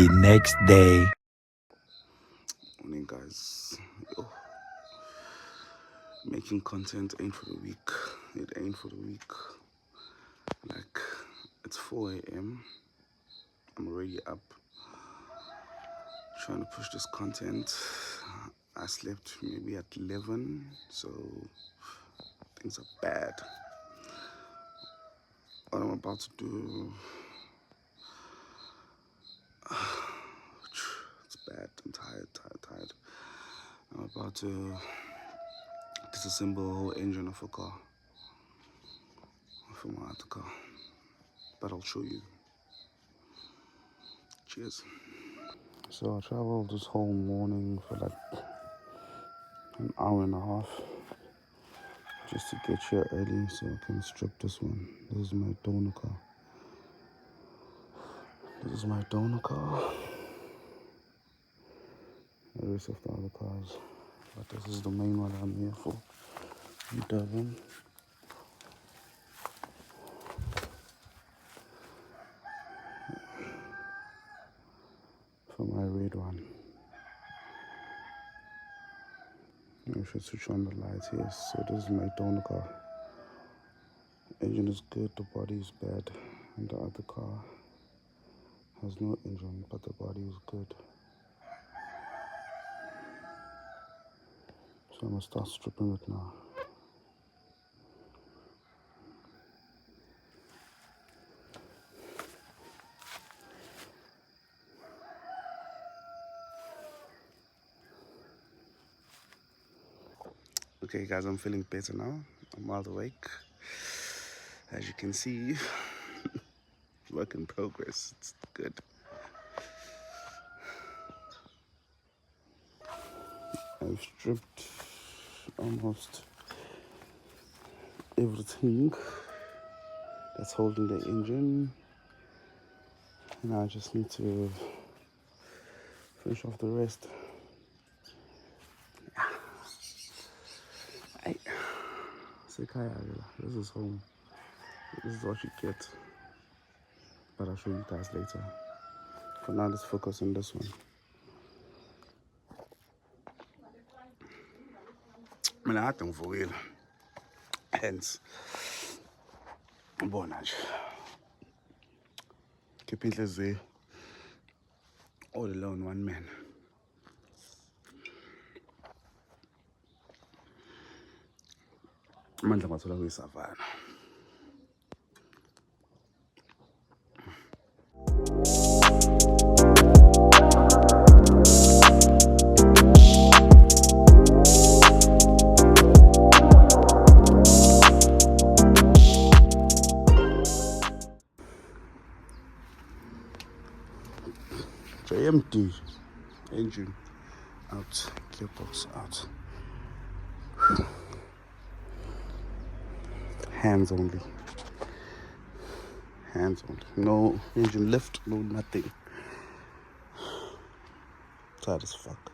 The next day. Morning, guys. Yo. Making content ain't for the weak. It ain't for the weak. Like, it's 4 a.m. I'm already up trying to push this content. I slept maybe at 11, so things are bad. What I'm about to do, it's bad. I'm tired. I'm about to disassemble the whole engine of a car, from my other car, but I'll show you. Cheers. So I traveled this whole morning for like an hour and a half just to get here early so I can strip this one. This is my donor car. The rest of the other cars, but this is the main one I'm here for. Devon. For my red one. I should switch on the lights. Yes, so this is my donor car. Engine is good, the body is bad, and the other car has no engine, but the body is good. So I'm gonna start stripping it now. Okay guys, I'm feeling better now. I'm wide awake. As you can see, work in progress. It's good. I've stripped almost everything that's holding the engine. And I just need to finish off the rest. This is home. This is what you get. But I'll show you guys later. For now, let's focus on this one. I think for real. Hence, bonage. Keep it all alone, one man. Mandla mathola kuyisavana. JMD engine out, gearbox out. Hands only. No engine lift, no nothing. Tired as fuck.